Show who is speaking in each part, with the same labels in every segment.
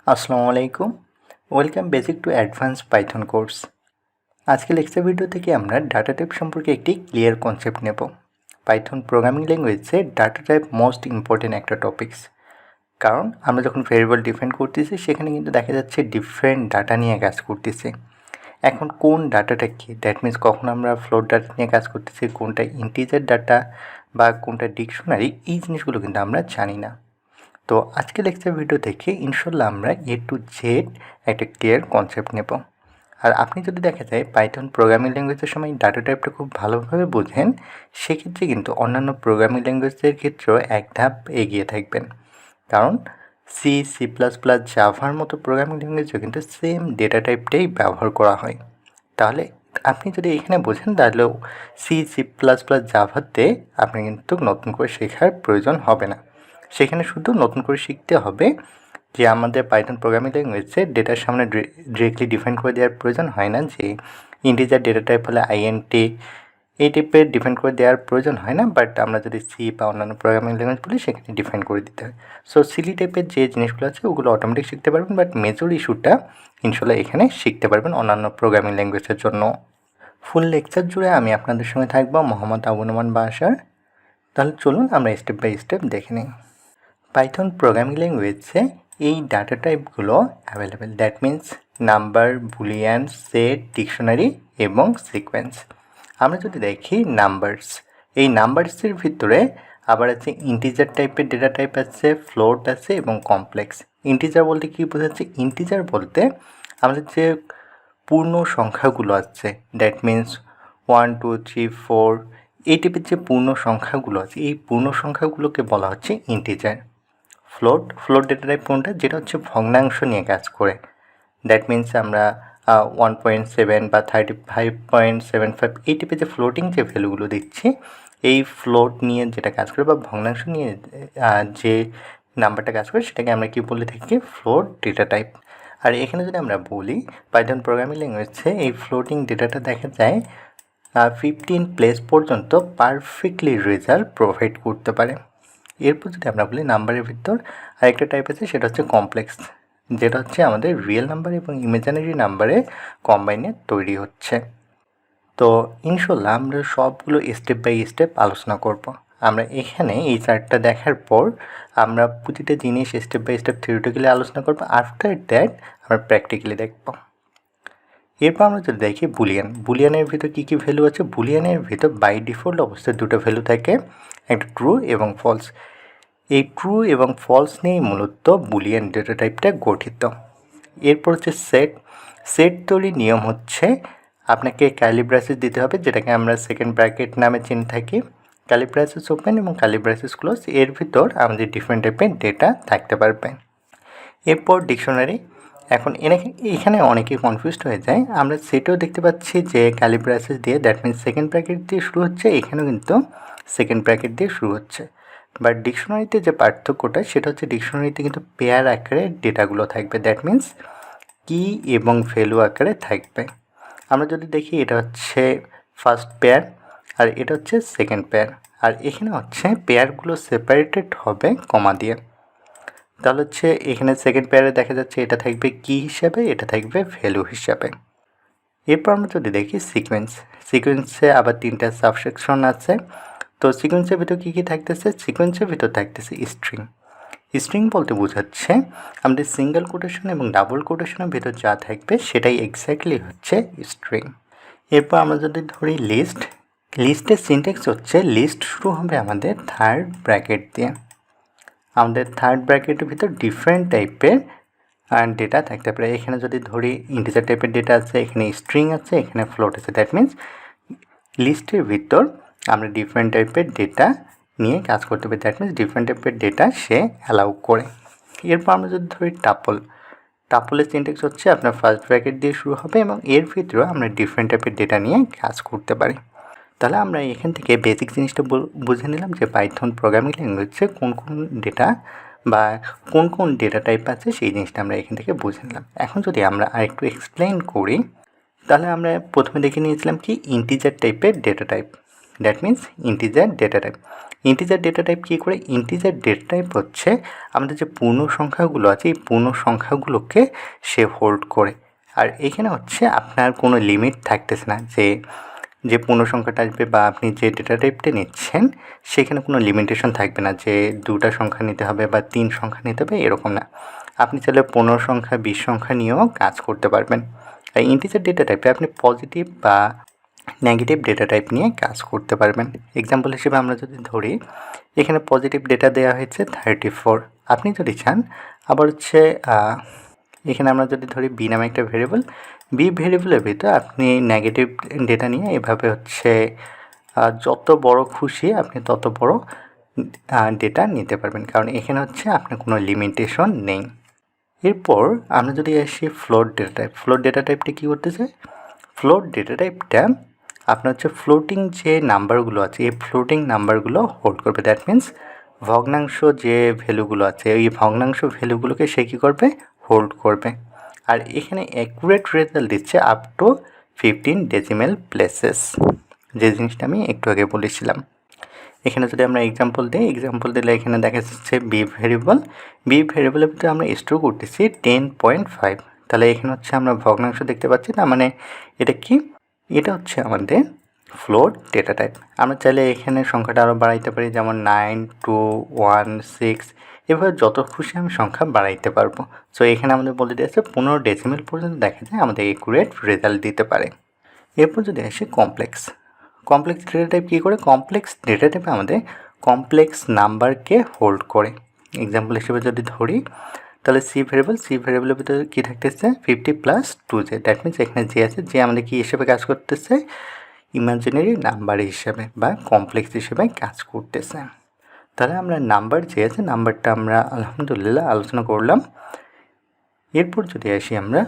Speaker 1: আসসালামু আলাইকুম। Welcome basic to advance Python course. আজকে লেকচার ভিডিও থেকে আমরা ডাটা টাইপ সম্পর্কে একটি ক্লিয়ার কনসেপ্ট নেব। পাইথন প্রোগ্রামিং ল্যাঙ্গুয়েজে ডাটা টাইপ মোস্ট ইম্পর্টেন্ট একটা টপিকস। কারণ আমরা যখন ভেরিয়েবল ডিফাইন করতেছি সেখানে কিন্তু দেখা যাচ্ছে ডিফারেন্ট ডাটা নিয়ে কাজ করতেছি। এখন কোন ডাটাটা কী, দ্যাট মিনস কখন আমরা ফ্লোট ডাটা নিয়ে কাজ করতেছি, কোনটা ইন্টিজার ডাটা বা কোনটা ডিকশনারি, এই জিনিসগুলো কিন্তু আমরা জানি না। তো আজকে লেকচার ভিডিও দেখে ইনশাল্লাহ আমরা এ টু জেড একটা ক্লিয়ার কনসেপ্ট নেব। আর আপনি যদি দেখা যায় পাইথন প্রোগ্রামিং ল্যাঙ্গুয়েজের সময় ডাটা টাইপটা খুব ভালোভাবে বোঝেন, সেক্ষেত্রে কিন্তু অন্যান্য প্রোগ্রামিং ল্যাঙ্গুয়েজের ক্ষেত্রেও এক ধাপ এগিয়ে থাকবেন। কারণ সি, সি প্লাস প্লাস, জাভার মতো প্রোগ্রামিং ল্যাঙ্গুয়েজেও কিন্তু সেম ডেটা টাইপটাই ব্যবহার করা হয়। তাহলে আপনি যদি এখানে বোঝেন তাহলেও সি, সি প্লাস প্লাস, জাভাতে আপনি কিন্তু নতুন করে শেখার প্রয়োজন হবে না। সেখানে শুধু নতুন করে শিখতে হবে যে আমাদের পাইথন প্রোগ্রামিং ল্যাঙ্গুয়েজে ডেটার সামনে ডিরেক্টলি ডিফাইন করে দেওয়ার প্রয়োজন হয় না, যে ইন্টিজার ডেটা টাইপ হলে আইএনটি, এই টাইপের ডিফাইন করে দেওয়ার প্রয়োজন হয় না। বাট আমরা যদি সি বা অন্যান্য প্রোগ্রামিং ল্যাঙ্গুয়েজ বলি সেখানে ডিফাইন করে দিতে হয়। সো সিলি টাইপের যে জিনিসগুলো আছে ওগুলো অটোমেটিক শিখতে পারবেন, বাট মেজর ইস্যুটা ইনশাল্লাহ এখানে শিখতে পারবেন অন্যান্য প্রোগ্রামিং ল্যাঙ্গুয়েজের জন্য। ফুল লেকচার জুড়ে আমি আপনাদের সঙ্গে থাকবো মোহাম্মদ আবু নোমান বাশার। তাহলে চলুন আমরা স্টেপ বাই স্টেপ দেখে নিই। পাইথন প্রোগ্রামিং ল্যাঙ্গুয়েজে এই ডাটা টাইপগুলো available, that means number, boolean, set, dictionary এবং সিকোয়েন্স। আমরা যদি দেখি নাম্বারস, এই নাম্বারসের ভিতরে আবার আছে ইন্টিজার টাইপের ডেটা টাইপ আছে, ফ্লোট আছে এবং কমপ্লেক্স। ইন্টিজার বলতে কী বোঝাচ্ছে? ইন্টিজার বলতে আমাদের যে পূর্ণ সংখ্যাগুলো আছে, দ্যাট মিন্স 1, 2, 3, 4, এই টাইপের যে পূর্ণ সংখ্যাগুলো আছে এই পূর্ণ সংখ্যাগুলোকে বলা হচ্ছে ইন্টিজার। ফ্লোট ডেটা টাইপ কোনটা? যেটা হচ্ছে ভগ্নাংশ নিয়ে কাজ করে। দ্যাট মিন্স আমরা 1.7 বা 35.75 এই টাইপের যে ফ্লোটিং যে ভ্যালুগুলো দিচ্ছি, এই ফ্লোট নিয়ে যেটা কাজ করে বা ভগ্নাংশ নিয়ে যে নাম্বারটা কাজ করে সেটাকে আমরা কি বলে থাকি? Float data type. আর এখানে যদি আমরা বলি পাইথন প্রোগ্রামিং ল্যাঙ্গুয়েজে এই ফ্লোটিং ডেটাটা দেখা যায় 15 প্লেস পর্যন্ত পারফেক্টলি রেজাল্ট প্রোভাইড করতে পারে। এরপর যদি আমরা বলি নাম্বারের ভিতর আরেকটা টাইপ আছে, সেটা হচ্ছে কমপ্লেক্স, যেটা হচ্ছে আমাদের রিয়েল নাম্বার এবং ইমাজিনারি নাম্বারে কম্বাইনে তৈরি হচ্ছে। তো ইনশাল্লাহ আমরা সবগুলো স্টেপ বাই স্টেপ আলোচনা করব। আমরা এখানে এই চার্টটা দেখার পর আমরা প্রতিটা জিনিস স্টেপ বাই স্টেপ থিওরিটিক্যালি আলোচনা করব। আফটার দ্যাট আমরা প্র্যাকটিক্যালি দেখব। এরপর আমরা যদি দেখি বুলিয়ানের ভিতর কী কী ভ্যালু আছে। বুলিয়ানের ভিতর বাই ডিফল্ট অবস্থায় দুটো ভ্যালু থাকে, একটা ট্রু এবং ফলস। এই ট্রু এবং ফলস নিয়েই মূলত বুলিয়ান ডেটা টাইপটা গঠিত। এরপর হচ্ছে সেট তৈরির নিয়ম হচ্ছে আপনাকে কার্লি ব্রেসেস দিতে হবে, যেটাকে আমরা সেকেন্ড ব্র্যাকেট নামে চিনে থাকি। কার্লি ব্রেসেস ওপেন এবং কার্লি ব্রেসেস ক্লোজ, এর ভিতর আমাদের ডিফারেন্ট টাইপের ডেটা থাকতে পারবে। এরপর ডিকশনারি। এখন এখানে অনেকে কনফিউজড হয়ে যায়। আমরা সেটাও দেখতে পাচ্ছি যে কার্লি ব্রেসেস দিয়ে, দ্যাট মিনস সেকেন্ড ব্র্যাকেট দিয়ে শুরু হচ্ছে, এখানেও কিন্তু সেকেন্ড ব্র্যাকেট দিয়ে শুরু হচ্ছে। বাট ডিকশনারিতে যে পার্থক্যটা সেটা হচ্ছে ডিকশনারিতে কিন্তু পেয়ার আকারে ডেটাগুলো থাকবে, দ্যাট মিন্স কি এবং ভ্যালু আকারে থাকবে। আমরা যদি দেখি এটা হচ্ছে ফার্স্ট পেয়ার আর এটা হচ্ছে সেকেন্ড পেয়ার, আর এখানে হচ্ছে পেয়ারগুলো সেপারেটেড হবে কমা দিয়ে। তাহলে হচ্ছে এখানে সেকেন্ড পেয়ারে দেখা যাচ্ছে এটা থাকবে কি হিসাবে, এটা থাকবে ভ্যালু হিসাবে। এরপর আমরা যদি দেখি সিকোয়েন্সে আবার 3টা সাবসেকশন আছে। তো সিকোয়েন্সের ভিতর কী কী থাকতেছে? সিকোয়েন্সের ভিতর থাকতেছে স্ট্রিং বলতে বোঝাচ্ছে আমাদের সিঙ্গেল কোটেশন এবং ডাবল কোটেশনের ভিতর যা থাকবে সেটাই এক্স্যাক্টলি হচ্ছে স্ট্রিং। এরপর আমরা যদি ধরি লিস্টের সিনট্যাক্স হচ্ছে লিস্ট শুরু হবে আমাদের থার্ড ব্র্যাকেট দিয়ে। আমাদের থার্ড ব্র্যাকেটের ভিতর ডিফারেন্ট টাইপের ডেটা থাকতে পারে। এখানে যদি ধরি ইন্টিজার টাইপের ডেটা আছে, এখানে স্ট্রিং আছে, এখানে ফ্লোট আছে। দ্যাট মিন্স লিস্টের ভিতর আমরা ডিফারেন্ট টাইপের ডেটা নিয়ে কাজ করতে পারি, দ্যাট মিন্স ডিফারেন্ট টাইপের ডেটা সে অ্যালাউ করে। এরপর আমরা যদি ধরি টাপলের সিনট্যাক্স হচ্ছে আপনার ফার্স্ট ব্র্যাকেট দিয়ে শুরু হবে এবং এর ভিতরেও আমরা ডিফারেন্ট টাইপের ডেটা নিয়ে কাজ করতে পারি। তাহলে আমরা এখান থেকে বেসিক জিনিসটা বুঝে নিলাম যে পাইথন প্রোগ্রামিং ল্যাঙ্গুয়েজে কোন কোন ডেটা বা কোন কোন ডেটা টাইপ আছে সেই জিনিসটা আমরা এখান থেকে বুঝে নিলাম। এখন যদি আমরা আরেকটু এক্সপ্লেন করি, তাহলে আমরা প্রথমে দেখে নিয়েছিলাম কি ইন্টিজার টাইপের data type, that means integer data type. Integer data type কী করে? ইন্টিজার ডেটা টাইপ হচ্ছে আমাদের যে পূর্ণ সংখ্যাগুলো আছে এই পূর্ণ সংখ্যাগুলোকে সে হোল্ড করে। আর এখানে হচ্ছে আপনার কোনো লিমিট থাকতেছে না যে পূর্ণ সংখ্যাটা আসবে বা আপনি যে ডেটা টাইপটা নিচ্ছেন সেখানে কোনো লিমিটেশন থাকবে না যে 2টা সংখ্যা নিতে হবে বা 3 সংখ্যা নিতে হবে, এরকম না। আপনি চাইলে 15 সংখ্যা 20 সংখ্যা নিয়েও কাজ করতে পারবেন। আর ইন্টিজার ডেটা টাইপে আপনি পজিটিভ বা নেগেটিভ ডেটা টাইপ নিয়ে কাজ করতে পারবেন। এক্সাম্পল হিসেবে আমরা যদি ধরি এখানে পজিটিভ ডেটা দেওয়া হয়েছে 34। আপনি যদি চান আবার হচ্ছে এখানে আমরা যদি ধরি বি নামে একটা ভেরিয়েবল, বি ভেরিয়েবলের ভিতরে আপনি নেগেটিভ ডেটা নিয়ে এভাবে হচ্ছে যত বড় খুশি আপনি তত বড় ডেটা নিতে পারবেন, কারণ এখানে হচ্ছে আপনার কোনো লিমিটেশন নেই। এরপর আমরা যদি আসি float data type, float data টাইপটা কী করতেছে? ফ্লোট ডেটা টাইপটা আপনার হচ্ছে ফ্লোটিং যে নাম্বারগুলো আছে এই ফ্লোটিং নাম্বারগুলো হোল্ড করবে। দ্যাট মিন্স ভগ্নাংশ যে ভ্যালুগুলো আছে এই ভগ্নাংশ ভ্যালুগুলোকে সে কী করবে? হোল্ড করবে। আর এখানে অ্যাকুরেট রেজাল্ট দিচ্ছে আপ টু 15 ডেসিমেল প্লেসেস, যে জিনিসটা আমি একটু আগে বলেছিলাম। এখানে যদি আমরা এক্সাম্পল দিলে এখানে দেখা যাচ্ছে বি ভেরিয়েবলের ভিতরে আমরা স্টোর করতেছি 10.5। তাহলে এখানে হচ্ছে আমরা ভগ্নাংশ দেখতে পাচ্ছি, তার মানে এটা কি? এটা হচ্ছে আমাদের ফ্লোট ডেটা টাইপ। আমরা চাইলে এখানে সংখ্যাটা আরও বাড়াইতে পারি, যেমন 9, 2, 1, 6, এভাবে যত খুশি আমি সংখ্যা বাড়াইতে পারবো। সো এখানে আমাদের বলে দিয়েছে 15 ডেসিমেল পর্যন্ত দেখা যায় আমাদের একুরেট রেজাল্ট দিতে পারে। এরপর যদি আসি কমপ্লেক্স ডেটা টাইপ কী করে? কমপ্লেক্স ডেটা টাইপে আমাদের কমপ্লেক্স নাম্বারকে হোল্ড করে। এক্সাম্পল হিসেবে যদি ধরি তাহলে সি ভেরিয়েবলের ভিতরে কী থাকতেছে? 50 + 2j। দ্যাট মিনস এখানে যে আছে যে আমাদের কী হিসেবে কাজ করতেছে? ইমাজিনারি নাম্বার হিসেবে বা কমপ্লেক্স হিসেবে কাজ করতেছে। তাহলে আমরা নাম্বার যে আছে নাম্বারটা আমরা আলহামদুলিল্লাহ আলোচনা করলাম। এরপর যদি আসি আমরা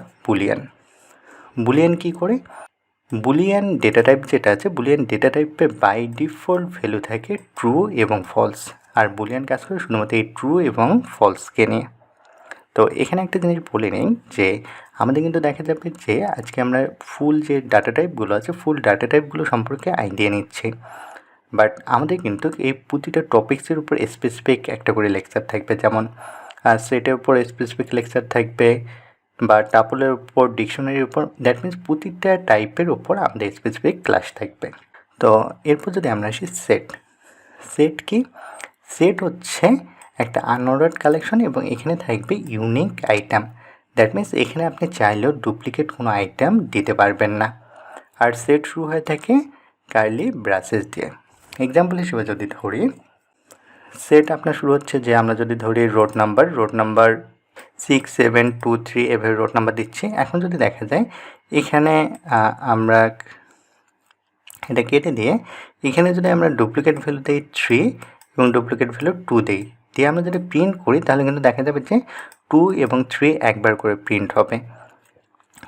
Speaker 1: বুলিয়ান কী করে? বুলিয়ান ডেটা টাইপ যেটা আছে বুলিয়ান ডেটা টাইপে বাই ডিফল্ট ভ্যালু থাকে ট্রু এবং ফলস। আর বুলিয়ান কাজ করে শুধুমাত্র এই ট্রু এবং ফলসকে নিয়ে। তো এখানে একটা জিনিস বলে নিই যে আমাদের কিন্তু দেখা যাবে যে আজকে আমরা ফুল যে ডাটা টাইপগুলো আছে ফুল ডাটা টাইপগুলো সম্পর্কে আইডিয়া নিচ্ছি, বাট আমাদের কিন্তু এই প্রতিটা টপিক্সের উপর স্পেসিফিক একটা করে লেকচার থাকবে। যেমন সেটের উপর স্পেসিফিক লেকচার থাকবে বা টাপলের উপর, ডিকশনারির উপর। দ্যাট মিন্স প্রতিটা টাইপের উপর আমাদের স্পেসিফিক ক্লাস থাকবে। তো এরপর যদি আমরা আসি সেট কি? সেট হচ্ছে একটা আনঅর্ডার্ড কালেকশন এবং এখানে থাকবে ইউনিক আইটেম। দ্যাট মিন্স এখানে আপনি চাইলেও ডুপ্লিকেট কোনো আইটেম দিতে পারবেন না। আর সেট শুরু হয়ে থাকে কার্লি ব্রাসেস দিয়ে। এক্সাম্পল হিসেবে যদি ধরি সেট আপনার শুরু হচ্ছে যে আমরা যদি ধরি রোড নাম্বার 6, 7, 2, 3 এভাবে রোড নাম্বার দিচ্ছি। এখন যদি দেখা যায় এখানে আমরা এটা কেটে দিয়ে এখানে যদি আমরা ডুপ্লিকেট ভ্যালু দিই 3 এবং ডুপ্লিকেট ভ্যালু 2 দিয়ে আমরা যদি প্রিন্ট করি তাহলে কিন্তু দেখা যাবে যে 2 এবং 3 একবার করে প্রিন্ট হবে।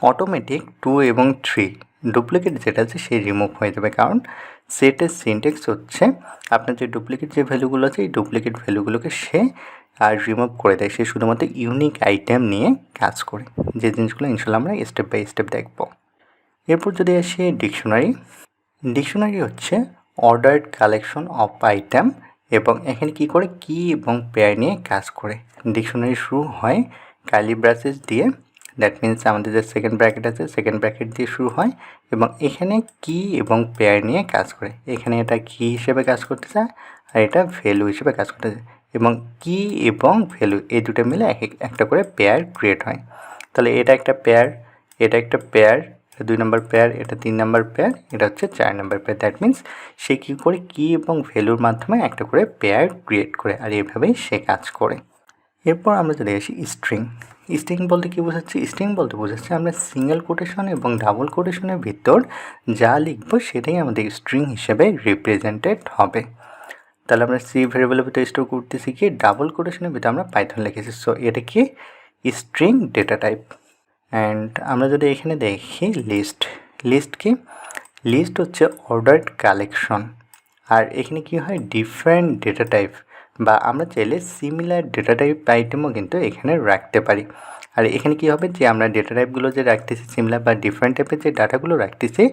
Speaker 1: অটোমেটিক 2 এবং 3 ডুপ্লিকেট যেটা আছে সে রিমুভ হয়ে যাবে, কারণ সেটের সিনট্যাক্স হচ্ছে আপনার যে ডুপ্লিকেট যে ভ্যালুগুলো আছে এই ডুপ্লিকেট ভ্যালুগুলোকে সে রিমুভ করে দেয়। সে শুধুমাত্র ইউনিক আইটেম নিয়ে কাজ করে, যে জিনিসগুলো ইনশাল্লাহ আমরা স্টেপ বাই স্টেপ দেখব। এরপর যদি আসি ডিকশনারি হচ্ছে অর্ডার্ড কালেকশন অফ আইটেম এবং এখানে কী করে? কি এবং পেয়ার নিয়ে কাজ করে। ডিকশনারি শুরু হয় কার্লি ব্রাসেস দিয়ে। দ্যাট মিন্স আমাদের যে সেকেন্ড ব্র্যাকেট আছে সেকেন্ড ব্র্যাকেট দিয়ে শুরু হয় এবং এখানে কি এবং পেয়ার নিয়ে কাজ করে। এখানে এটা কি হিসেবে কাজ করতেছে আর এটা ভ্যালু হিসেবে কাজ করতেছে এবং কি এবং ভ্যালু এই দুটো মিলে একটা করে পেয়ার ক্রিয়েট হয়। তাহলে এটা একটা পেয়ার, এটা একটা পেয়ার, 2 নম্বর পেয়ার, এটা 3 নম্বর পেয়ার, এটা হচ্ছে 4 নম্বর পেয়ার। দ্যাট মিন্স সে কী করে? কি এবং ভ্যালুর মাধ্যমে একটা করে পেয়ার ক্রিয়েট করে, আর এইভাবেই সে কাজ করে। এরপর আমরা যদি আসি স্ট্রিং বলতে কী বোঝাচ্ছে? স্ট্রিং বলতে বোঝাচ্ছে আমরা সিঙ্গেল কোটেশন এবং ডাবল কোটেশনের ভিতর যা লিখব সেটাই আমাদের স্ট্রিং হিসেবে রিপ্রেজেন্টেড হবে। তাহলে আমরা সি ভেরিয়েবলের ভিতরে স্টোর করতেছি কি ডাবল কোটেশনের ভিতরে আমরা পাইথন লিখেছি। সো এটা কি? String data type. অ্যান্ড আমরা যদি এখানে দেখি লিস্ট কি? লিস্ট হচ্ছে অর্ডার্ড কালেকশন। আর এখানে কি হয়? ডিফারেন্ট ডেটা টাইপ বা আমরা চাইলে সিমিলার ডেটা টাইপ আইটেমও কিন্তু এখানে রাখতে পারি। আর এখানে কি হবে? যে আমরা ডেটা টাইপগুলো যে রাখতেছি সিমিলার বা ডিফারেন্ট টাইপের যে ডাটাগুলো রাখতেছি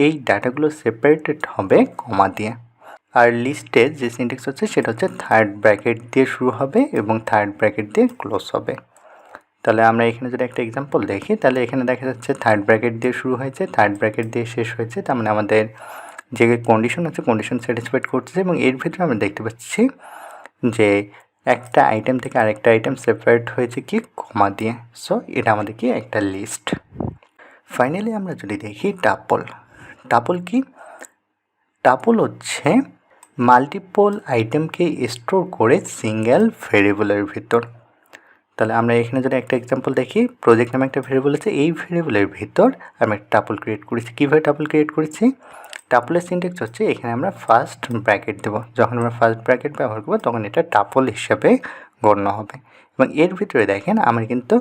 Speaker 1: এই ডাটাগুলো সেপারেটেড হবে কমা দিয়ে। আর লিস্টে যে সিনট্যাক্স হচ্ছে সেটা হচ্ছে থার্ড ব্র্যাকেট দিয়ে শুরু হবে এবং থার্ড ব্র্যাকেট দিয়ে ক্লোজ হবে। তাহলে আমরা এখানে যদি একটা এক্সাম্পল দেখি, তাহলে এখানে দেখা যাচ্ছে থার্ড ব্র্যাকেট দিয়ে শুরু হয়েছে, থার্ড ব্র্যাকেট দিয়ে শেষ হয়েছে, তার মানে আমাদের যে কন্ডিশন আছে কন্ডিশন স্যাটিসফাইড করতেছে। এবং এর ভিতরে আমরা দেখতে পাচ্ছি যে একটা আইটেম থেকে আরেকটা আইটেম সেপারেট হয়েছে কি কমা দিয়ে। সো এটা আমাদের কি একটা লিস্ট। ফাইনালি আমরা যদি দেখি টাপল। টাপল কি? টাপল হচ্ছে মাল্টিপল আইটেমকে স্টোর করে সিঙ্গেল ভেরিয়েবলের ভিতর। তাহলে আমরা এখানে যদি একটা এক্সাম্পল দেখি, প্রজেক্ট নামে একটা ভেরিয়েবল আছে, এই ভেরিয়েবলের ভিতর আমি একটা টাপল ক্রিয়েট করেছি। কীভাবে টাপল ক্রিয়েট করেছি? টাপলের সিনট্যাক্স হচ্ছে এখানে আমরা ফার্স্ট ব্র্যাকেট দেবো। যখন আমরা ফার্স্ট ব্র্যাকেট ব্যবহার করবো তখন এটা টাপল হিসাবে গণ্য হবে। এবং এর ভিতরে দেখেন আমার কিন্তু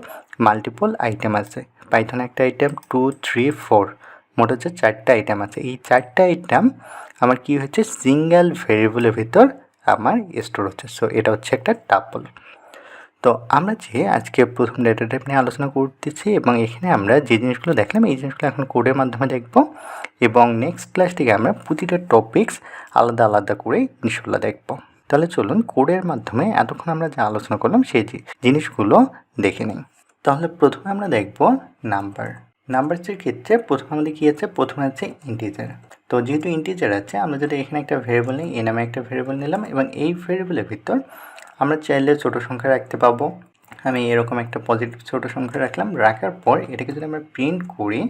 Speaker 1: মাল্টিপল আইটেম আছে। পাইথনে একটা আইটেম 2, 3, 4 মোট হচ্ছে 4টা আইটেম আছে। এই 4টা আইটেম আমার কি হচ্ছে সিঙ্গেল ভেরিয়েবলের ভিতর আমার স্টোর হচ্ছে। সো এটা হচ্ছে একটা টাপল। তো আমরা যে আজকে প্রথম ডেটা টাইপ নিয়ে আলোচনা করতেছি এবং এখানে আমরা যে জিনিসগুলো দেখলাম এই জিনিসগুলো এখন কোডের মাধ্যমে দেখব এবং নেক্সট ক্লাস থেকে আমরা প্রতিটা টপিকস আলাদা আলাদা করে ইনশাল্লাহ দেখব। তাহলে চলুন কোডের মাধ্যমে এতক্ষণ আমরা যা আলোচনা করলাম সেই জিনিসগুলো দেখে নিই। তাহলে প্রথমে আমরা দেখব নাম্বারসের ক্ষেত্রে প্রথমে আমাদের কী আছে? প্রথমে আছে ইন্টিজার। তো যেহেতু ইন্টিজার আছে আমরা যদি এখানে একটা ভেরিয়েবল নিই, এ নামে একটা ভেরিয়েবল নিলাম এবং এই ভেরিয়েবলের ভিতর আমরা চাইলে ছোটো সংখ্যা রাখতে পাবো। আমি এরকম একটা পজিটিভ ছোটো সংখ্যা রাখলাম। রাখার পর এটাকে যদি আমরা প্রিন্ট করি,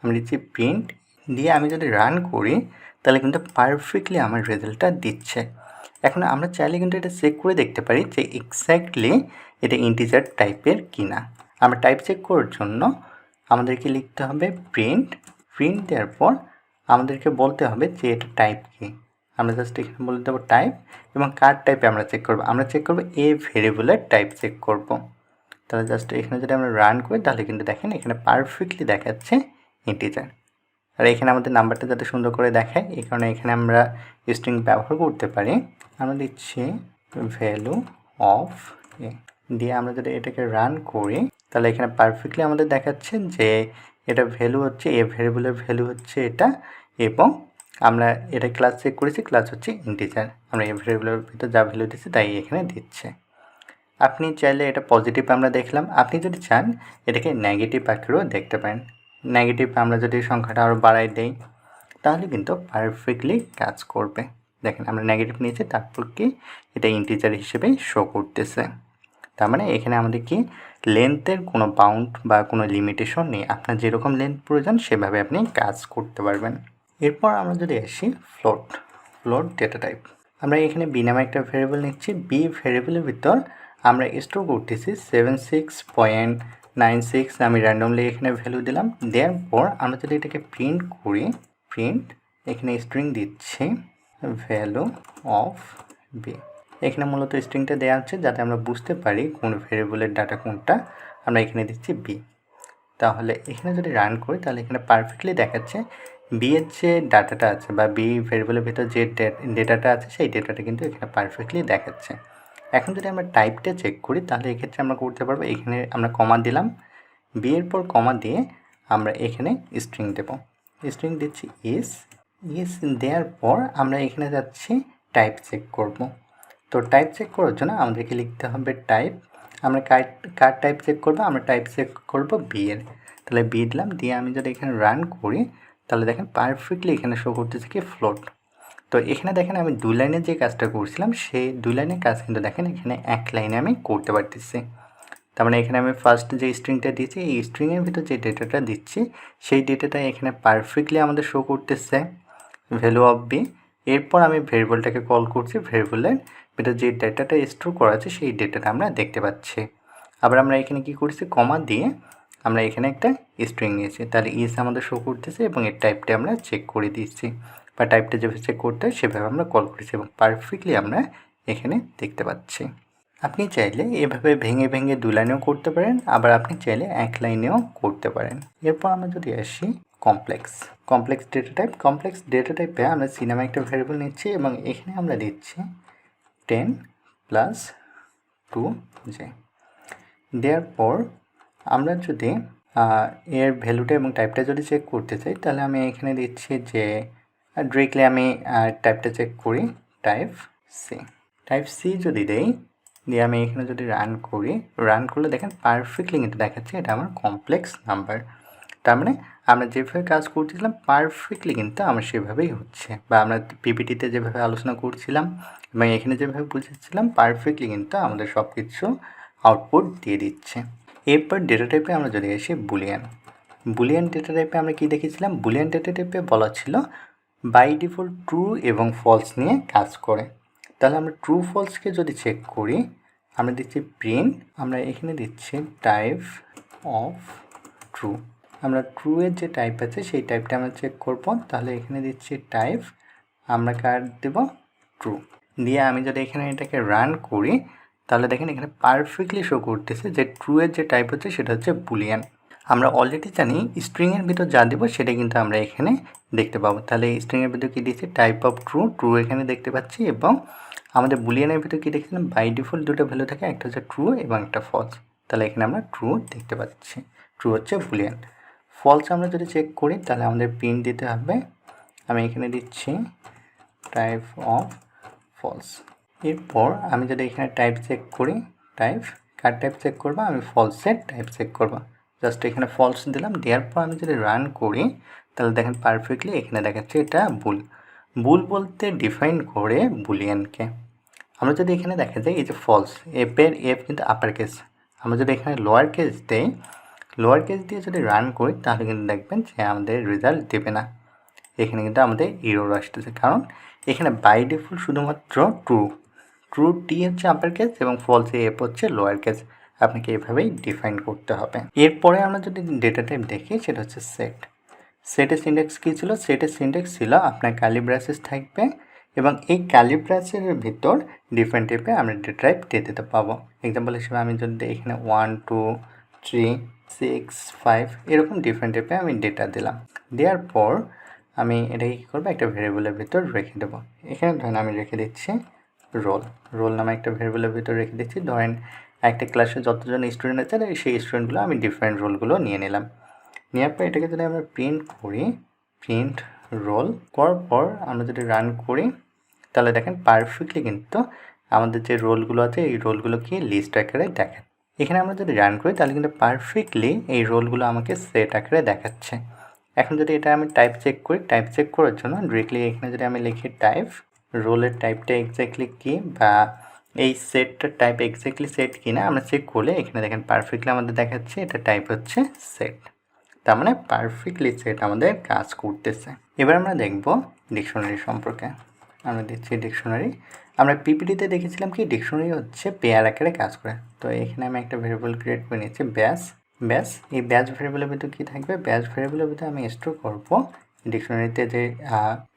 Speaker 1: আমি দিচ্ছি প্রিন্ট দিয়ে আমি যদি রান করি তাহলে কিন্তু পারফেক্টলি আমার রেজাল্টটা দিচ্ছে। এখন আমরা চাইলে কিন্তু এটা চেক করে দেখতে পারি যে এক্স্যাক্টলি এটা ইন্টিজার টাইপের কিনা। আমরা টাইপ চেক করার জন্য আমাদেরকে লিখতে হবে প্রিন্ট দেওয়ার পর আমাদেরকে বলতে হবে যে এটা টাইপ কী। আমরা জাস্ট এখানে বলে দেবো টাইপ এবং কার টাইপে আমরা চেক করবো? আমরা চেক করবো এ ভেরিয়েবলের টাইপ চেক করব। তাহলে জাস্ট এখানে যদি আমরা রান করি তাহলে কিন্তু দেখেন এখানে পারফেক্টলি দেখাচ্ছে ইন্টিজার। আর এখানে আমাদের নাম্বারটা যাতে সুন্দর করে দেখায় এই কারণে এখানে আমরা স্ট্রিং ব্যবহার করতে পারি। আমরা দিচ্ছি ভ্যালু অফ এ দিয়ে আমরা যদি এটাকে রান করি তাহলে এখানে পারফেক্টলি আমাদের দেখাচ্ছে যে এটা ভ্যালু হচ্ছে এ ভেরিয়েবলের ভ্যালু হচ্ছে এটা এবং আমরা এটা ক্লাস চেক করেছি, ক্লাস হচ্ছে ইন্টিজার। আমরা এই ভেরিয়েবলের ভিতর যা ভ্যালু দিচ্ছি তাই এখানে দিচ্ছে। আপনি চাইলে এটা পজিটিভ আমরা দেখলাম, আপনি যদি চান এটাকে নেগেটিভ আকারেও দেখতে পারেন। নেগেটিভ আমরা যদি সংখ্যাটা আরও বাড়াই দেই তাহলে কিন্তু পারফেক্টলি কাজ করবে। দেখেন আমরা নেগেটিভ নিয়েছি তারপর কি এটা ইন্টিজার হিসেবে শো করতেছে। তার মানে এখানে আমাদের কি লেন্থের কোনো বাউন্ড বা কোনো লিমিটেশন নেই। আপনার যেরকম লেন্থ প্রয়োজন সেভাবে আপনি কাজ করতে পারবেন। এরপর আমরা যদি আসি ফ্লোট ডেটা টাইপ। আমরা এখানে বি নামে একটা ভেরিয়েবল নিচ্ছি। বি ভেরিয়েবলের ভিতর আমরা স্টোর করতেছি 76.96। আমি র্যান্ডমলি এখানে ভ্যালু দিলাম। দেওয়ার পর আমরা যদি এটাকে প্রিন্ট করি, প্রিন্ট এখানে স্ট্রিং দিচ্ছি ভ্যালু অফ বি। এখানে মূলত স্ট্রিংটা দেওয়া হচ্ছে যাতে আমরা বুঝতে পারি কোন ভেরিয়েবলের ডাটা কোনটা। আমরা এখানে দিচ্ছি বি। তাহলে এখানে যদি রান করি তাহলে এখানে পারফেক্টলি দেখাচ্ছে বি এর যে ডাটাটা আছে বা বি ভেরিয়েবলের ভিতর যে ডেটাটা আছে সেই ডেটাটা কিন্তু এখানে পারফেক্টলি দেখাচ্ছে। এখন যদি আমরা টাইপটা চেক করি তাহলে এক্ষেত্রে আমরা করতে পারবো এখানে আমরা কমা দিলাম, বি এর পর কমা দিয়ে আমরা এখানে স্ট্রিং দেব। স্ট্রিং দিচ্ছি ইস দেওয়ার পর আমরা এখানে যাচ্ছি টাইপ চেক করব। তো টাইপ চেক করার জন্য আমাদেরকে লিখতে হবে টাইপ। আমরা কার টাইপ চেক করবো? আমরা টাইপ চেক করব বি এর। তাহলে বি দিলাম, দিয়ে আমি যদি এখানে রান করি তাহলে দেখেন পারফেক্টলি এখানে শো করতেছে কি ফ্লোট। তো এখানে দেখেন আমি 2 লাইনে যে কাজটা করছিলাম সেই 2 লাইনের কাজ কিন্তু দেখেন এখানে 1 লাইনে আমি করতে পারতেছি। তার মানে এখানে আমি ফার্স্ট যে স্ট্রিংটা দিয়েছি এই স্ট্রিংয়ের ভিতর যে ডেটাটা দিচ্ছি সেই ডেটাটা এখানে পারফেক্টলি আমাদের শো করতেছে ভ্যালু অফ বি। এরপর আমি ভেরিয়েবলটাকে কল করছি, ভেরিয়েবলের ভিতর যে ডেটাটা স্টোর করা আছে সেই ডেটাটা আমরা দেখতে পাচ্ছি। আবার আমরা এখানে কি করছি কমা দিয়ে আমরা এখানে একটা স্ট্রিং নিয়েছি, তাহলে ইস আমাদের শো করতেছে এবং এর টাইপটা আমরা চেক করে দিচ্ছি বা টাইপটা যেভাবে চেক করতে হয় সেভাবে আমরা কল করেছি এবং পারফেক্টলি আমরা এখানে দেখতে পাচ্ছি। আপনি চাইলে এভাবে ভেঙে ভেঙে 2 লাইনেও করতে পারেন, আবার আপনি চাইলে 1 লাইনেও করতে পারেন। এরপর আমরা যদি আসি কমপ্লেক্স ডেটা টাইপে আমরা সি নামে একটা ভেরিয়েবল নিচ্ছি এবং এখানে আমরা দিচ্ছি 10 + 2j। দেওয়ার পর আমরা যদি এর ভ্যালুটা এবং টাইপটা যদি চেক করতে চাই তাহলে আমি এখানে দিচ্ছি যে আর ডিরেক্টলি আমি টাইপটা চেক করি, টাইপ সি যদি দেই, দিয়ে আমি এখানে যদি রান করি, রান করলে দেখেন পারফেক্টলি কিন্তু দেখাচ্ছে এটা আমার কমপ্লেক্স নাম্বার। তার মানে আমরা যেভাবে কাজ করছিলাম পারফেক্টলি কিন্তু আমার সেভাবেই হচ্ছে, বা আমরা পিপিটিতে যেভাবে আলোচনা করছিলাম এবং এখানে যেভাবে বুঝেছিলাম পারফেক্টলি কিন্তু আমাদের সব কিছু আউটপুট দিয়ে দিচ্ছে। এরপর ডেটা টাইপে আমরা যদি আসি বুলিয়ান ডেটা টাইপে আমরা কী দেখেছিলাম, বুলিয়ান ডেটা টাইপে বলা ছিল বাই ডিফল্ট ট্রু এবং ফলস নিয়ে কাজ করে। তাহলে আমরা ট্রু ফলসকে যদি চেক করি, আমরা দিচ্ছি প্রিন্ট, আমরা এখানে দিচ্ছি টাইপ অফ ট্রু। আমরা ট্রু এর যে টাইপ আছে সেই টাইপটা আমরা চেক করব। তাহলে এখানে দিচ্ছি টাইপ, আমরা কার দেব ট্রু, দিয়ে আমি যদি এখানে এটাকে রান করি তাহলে দেখেন এখানে পারফেক্টলি শো করতেছে যে ট্রু এর যে টাইপ হচ্ছে সেটা হচ্ছে বুলিয়ান। আমরা অলরেডি জানি স্ট্রিংয়ের ভিতর যা দেবো সেটা কিন্তু আমরা এখানে দেখতে পাবো। তাহলে স্ট্রিংয়ের ভিতর কী দিয়েছি, টাইপ অফ ট্রু এখানে দেখতে পাচ্ছি, এবং আমাদের বুলিয়ানের ভিতর কী দেখছিলাম, বাই ডিফল্ট দুটো ভ্যালু থাকে, একটা হচ্ছে ট্রু এবং একটা ফলস। তাহলে এখানে আমরা ট্রু দেখতে পাচ্ছি, ট্রু হচ্ছে বুলিয়ান। ফলস আমরা যদি চেক করি তাহলে আমাদের প্রিন্ট দিতে হবে, আমি এখানে দিচ্ছি টাইপ অফ ফলস। এরপর আমি যদি এখানে টাইপ চেক করি, কার টাইপ চেক করবো, আমি ফলসের টাইপ চেক করবো, জাস্ট এখানে ফলস দিলাম। দেওয়ার পর আমি যদি রান করি তাহলে দেখেন পারফেক্টলি এখানে দেখাচ্ছে এটা বুল বলতে ডিফাইন করে বুলিয়ানকে। আমরা যদি এখানে দেখা যায় এই যে ফলস, এফ কিন্তু আপার কেস, আমরা যদি এখানে লোয়ার কেস দেই, লোয়ার কেস দিয়ে যদি রান করি তাহলে কিন্তু দেখবেন যে আমাদের রেজাল্ট দেবে না, এখানে কিন্তু আমাদের এরর আসতেছে, কারণ এখানে বাই ডিফল্ট শুধুমাত্র ট্রু টি হচ্ছে আপার কেস এবং ফলস এফ হচ্ছে লোয়ার কেস, আপনাকে এভাবেই ডিফাইন করতে হবে। এরপরে আমরা যদি ডেটা টাইপ দেখি সেটা হচ্ছে সেটের সিনট্যাক্স কী ছিল, সেটের সিনট্যাক্স ছিল আপনার কার্লি ব্রেসেস থাকবে এবং এই কার্লি ব্রেসের ভিতর ডিফারেন্ট টাইপে আমরা ডেটা টাইপ দিতে পাবো। এক্সাম্পল হিসেবে আমি যদি এখানে 1 2 3 6 5 এরকম ডিফারেন্ট টাইপে আমি ডেটা দিলাম, দেওয়ার পর আমি এটাকে কী করবো, একটা ভেরিয়েবলের ভিতর রেখে দেবো। এখানে ধরেন আমি রেখে দিচ্ছি রোল নামে একটা ভেরিয়েবলের ভিতর রেখে দিচ্ছি। ধরেন একটা ক্লাসে যতজন স্টুডেন্ট আছে সেই স্টুডেন্টগুলো আমি ডিফারেন্ট রোলগুলো নিয়ে নিলাম। নেওয়ার পর এটাকে যদি আমরা প্রিন্ট করি, প্রিন্ট রোল করার পর আমরা যদি রান করি তাহলে দেখেন পারফেক্টলি কিন্তু আমাদের যে রোলগুলো আছে এই রোলগুলোকে লিস্ট আকারে দেখেন। এখানে আমরা যদি রান করি তাহলে কিন্তু পারফেক্টলি এই রোলগুলো আমাকে সেট আকারে দেখাচ্ছে। এখন যদি এটা আমি টাইপ চেক করি, টাইপ চেক করার জন্য ডিরেক্টলি এখানে যদি আমি লিখি টাইপ, রোলের টাইপটা এক্স্যাক্টলি কী বা এই সেটটার টাইপ এক্স্যাক্টলি সেট কিনা আমরা চেক করলে এখানে দেখেন পারফেক্টলি আমাদের দেখাচ্ছে এটা টাইপ হচ্ছে সেট, তার মানে পারফেক্টলি সেট আমাদের কাজ করতেছে। এবার আমরা দেখব ডিকশনারি সম্পর্কে। আমরা দিচ্ছি ডিকশনারি। আমরা পিপিটিতে দেখেছিলাম কি ডিকশনারি হচ্ছে পেয়ার আকারে কাজ করে। তো এখানে আমি একটা ভেরিয়েবল ক্রিয়েট করে নিচ্ছি ব্যাস। এই ব্যাস ভেরিয়েবলের ভিতরে কী থাকবে, ব্যাস ভেরিয়েবলের ভিতরে আমি স্টোর করব ডিকশনারিতে যে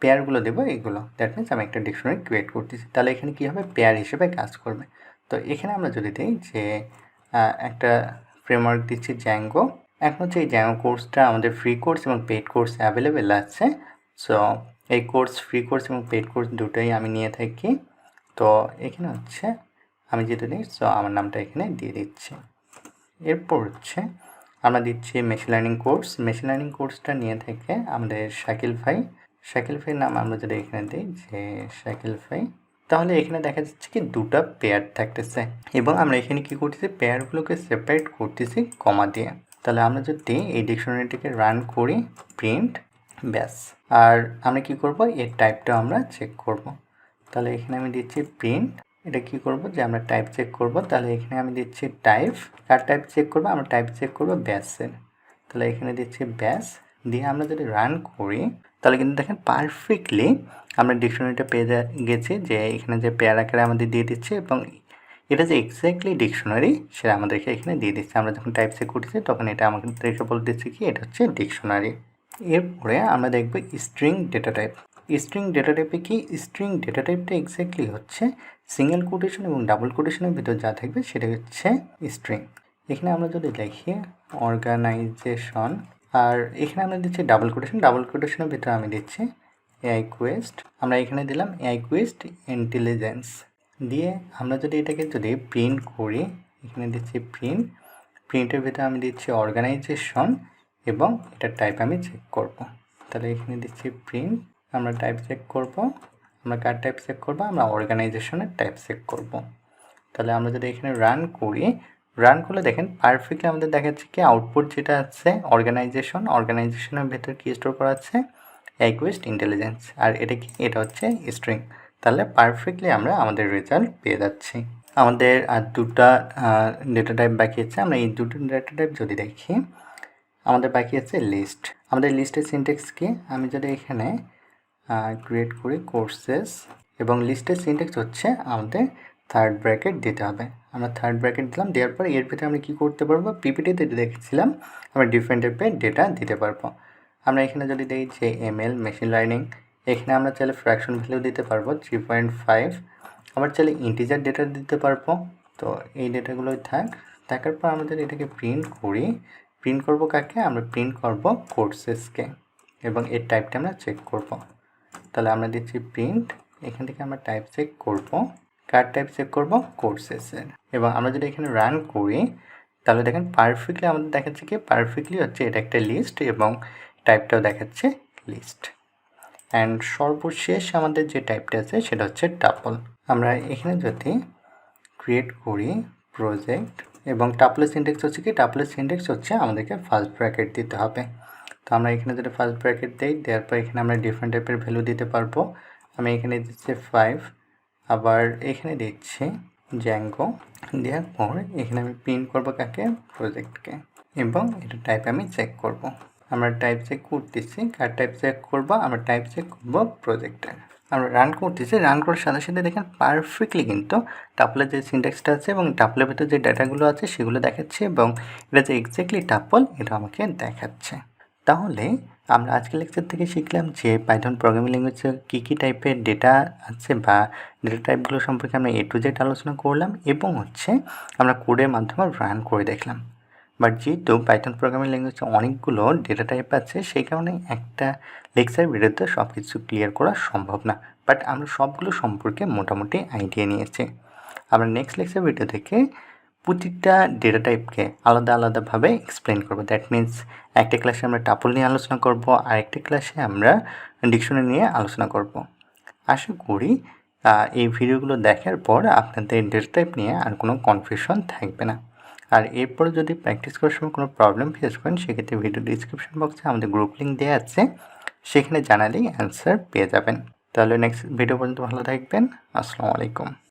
Speaker 1: পেয়ারগুলো দেবো এগুলো। দ্যাট মিনস আমি একটা ডিকশনারি ক্রিয়েট করতেছি, তাহলে এখানে কী হবে, পেয়ার হিসেবে কাজ করবে। তো এখানে আমরা যদি দিই যে একটা ফ্রেমওয়ার্ক দিচ্ছি জ্যাঙ্গো। এখন হচ্ছে এই জ্যাঙ্গো কোর্সটা আমাদের ফ্রি কোর্স এবং পেইড কোর্স অ্যাভেলেবেল আছে। সো এই ফ্রি কোর্স এবং পেইড কোর্স দুটোই আমি নিয়ে থাকি। তো এখানে হচ্ছে আমি যেটা নিই, সো আমার নামটা এখানে দিয়ে দিচ্ছি। এরপর হচ্ছে আমরা দিচ্ছি মেশিন লার্নিং কোর্সটা নিয়ে থেকে আমাদের শাকিল ভাই নাম আমরা যদি এখানে দিই যে শাকিল ভাই, তাহলে এখানে দেখা যাচ্ছে কি দুটা পেয়ার থাকতেছে এবং আমরা এখানে কি করতেছি, পেয়ারগুলোকে সেপারেট করতেছি কমা দিয়ে। তাহলে আমরা যদি এই ডিকশনারিটিকে রান করি, প্রিন্ট ব্যাস, আর আমরা কি করব, এর টাইপটা আমরা চেক করব। তাহলে এখানে আমি দিচ্ছি প্রিন্ট, এটা কি করব যে আমরা টাইপ চেক করব। তাহলে এখানে আমি দিচ্ছি টাইপ, কার টাইপ চেক করব, আমরা টাইপ চেক করব ব্যাসের। তাহলে এখানে দিচ্ছি ব্যাস, দিয়ে আমরা যদি রান করি তাহলে কিন্তু দেখেন পারফেক্টলি আমরা ডিকশনারিটা পেয়ে গেছি যে এখানে যে পেয়ার আকারে আমাদের দিয়ে দিচ্ছে এবং এটা যে এক্স্যাক্টলি ডিকশনারি সেটা আমাদেরকে এখানে দিয়ে দিচ্ছে। আমরা যখন টাইপ চেক করতেছি তখন এটা আমাদেরকে বলে দিচ্ছে কি এটা হচ্ছে ডিকশনারি। এরপরে আমরা দেখব string data type. String data টাইপে কি, স্ট্রিং ডেটা টাইপটা এক্স্যাক্টলি হচ্ছে সিঙ্গেল কোটেশন এবং ডাবল কোটেশনের ভিতর যা থাকবে সেটা হচ্ছে স্ট্রিং। এখানে আমরা যদি দেখি অর্গানাইজেশন, আর এখানে আমরা দিচ্ছি ডাবল কোটেশনের ভিতরে আমি দিচ্ছি এআই কোয়েস্ট, আমরা এখানে দিলাম এআই কোয়েস্ট ইন্টেলিজেন্স। দিয়ে আমরা যদি এটাকে যদি প্রিন্ট করি, এখানে দিচ্ছি প্রিন্টের ভিতরে আমি দিচ্ছি অর্গানাইজেশন এবং এটার টাইপ আমি চেক করব। তাহলে এখানে দিচ্ছি প্রিন্ট, আমরা টাইপ চেক করব, আমরা কার টাইপ চেক করব, আমরা অর্গানাইজেশনের টাইপ চেক করব। তাহলে আমরা যদি এখানে রান করি, রান করলে দেখেন পারফেক্টলি আমাদের দেখাচ্ছে কি আউটপুট যেটা আছে অর্গানাইজেশনের ভেতর কি স্টোর করা আছে, অ্যাকুয়েস্ট ইন্টেলিজেন্স, আর এটা কি, এটা হচ্ছে স্ট্রিং। তাহলে পারফেক্টলি আমরা আমাদের রেজাল্ট পেয়ে যাচ্ছি। আমাদের আর দুটা ডেটা টাইপ বাকি আছে। আমরা এই দুটো ডেটা টাইপ যদি দেখি, আমাদের বাকি আছে লিস্ট। আমাদের লিস্টের সিনট্যাক্স কি, আমি যদি এখানে ক্রিয়েট করি কোর্সেস, এবং লিস্টের সিনট্যাক্স হচ্ছে আমাদের থার্ড ব্র্যাকেট দিতে হবে। আমরা থার্ড ব্র্যাকেট দিলাম, দেওয়ার পর এর ভিতরে আমরা কী করতে পারবো, পিপিটিতে দেখেছিলাম আমরা ডিফারেন্ট টাইপের ডেটা দিতে পারবো। আমরা এখানে যদি দিই যে এমএল মেশিন লার্নিং, এখানে আমরা চাইলে ফ্র্যাকশন ভ্যালু দিতে পারবো 3.5, আবার চাইলে ইন্টিজার ডেটা দিতে পারবো। তো এই ডেটাগুলোই থাকার পর আমাদের এটাকে প্রিন্ট করি। প্রিন্ট করব কাকে, আমরা প্রিন্ট করব কোর্সেসকে, এবং এর টাইপটা আমরা চেক করব। তাহলে আমরা দিচ্ছি প্রিন্ট, এখান থেকে আমরা টাইপ চেক করব, কার টাইপ চেক করব, কোর্সেসের। এবং আমরা যদি এখানে রান করি, তাহলে দেখেন পারফেক্টলি আমাদের দেখাচ্ছে কি, পারফেক্টলি হচ্ছে এটা একটা লিস্ট এবং টাইপটাও দেখাচ্ছে লিস্ট। অ্যান্ড সর্বশেষ আমাদের যে টাইপটা আছে সেটা হচ্ছে টাপল। আমরা এখানে যদি ক্রিয়েট করি প্রজেক্ট, এবং টাপলের সিনট্যাক্স হচ্ছে কি, টাপলের সিনট্যাক্স হচ্ছে আমাদেরকে ফার্স্ট ব্র্যাকেট দিতে হবে। তো আমরা এখানে যদি ফার্স্ট ব্র্যাকেট দিই, দেওয়ার পর এখানে আমরা ডিফারেন্ট টাইপের ভ্যালু দিতে পারবো। আমি এখানে দিচ্ছি 5, আবার এখানে দিচ্ছি জ্যাঙ্গো, দেওয়ার পর এখানে আমি প্রিন্ট করবো কাকে, প্রজেক্টকে, এবং এটা টাইপ আমি চেক করব। আমরা টাইপ চেক করতেছি, কার টাইপ চেক করবো, আমরা টাইপ চেক করবো প্রজেক্টের। আমরা রান করতেছি, রান করার সাথে সাথে দেখেন পারফেক্টলি কিন্তু টাপলের যে সিনট্যাক্সটা আছে এবং টাপলের ভিতরে যে ডাটাগুলো আছে সেগুলো দেখাচ্ছে, এবং এটা যে এক্স্যাক্টলি টাপল এটা আমাকে দেখাচ্ছে। তাহলে আমরা আজকের লেকচার থেকে শিখলাম যে পাইথন প্রোগ্রামিং ল্যাঙ্গুয়েজে কী কী টাইপের ডেটা আছে বা ডেটা টাইপগুলো সম্পর্কে আমরা A to Z আলোচনা করলাম, এবং হচ্ছে আমরা কোডের মাধ্যমে রান করে দেখলাম। বাট যেহেতু পাইথন প্রোগ্রামিং ল্যাঙ্গুয়েজে অনেকগুলো ডেটা টাইপ আছে, সেই কারণে একটা লেকচার ভিডিওতে সব কিছু ক্লিয়ার করা সম্ভব না, বাট আমরা সবগুলো সম্পর্কে মোটামুটি আইডিয়া নিয়েছি। আমরা নেক্সট লেকচার ভিডিও থেকে প্রতিটা ডেটা টাইপকে আলাদা আলাদাভাবে এক্সপ্লেন করবো। দ্যাট মিন্স একটা ক্লাসে আমরা টাপল নিয়ে আলোচনা করব, আরেকটা ক্লাসে আমরা ডিকশনারি নিয়ে আলোচনা করব। আশা করি এই ভিডিওগুলো দেখার পর আপনাদের ডেটা টাইপ নিয়ে আর কোনো কনফিউশন থাকবে না। আর এরপরে যদি প্র্যাকটিস করার সময় কোনো প্রবলেম ফেস করেন, সেক্ষেত্রে ভিডিও ডিসক্রিপশন বক্সে আমাদের গ্রুপ লিঙ্ক দেওয়া আছে, সেখানে জানালেই অ্যান্সার পেয়ে যাবেন। তাহলে নেক্সট ভিডিও পর্যন্ত ভালো থাকবেন। আসসালামু আলাইকুম।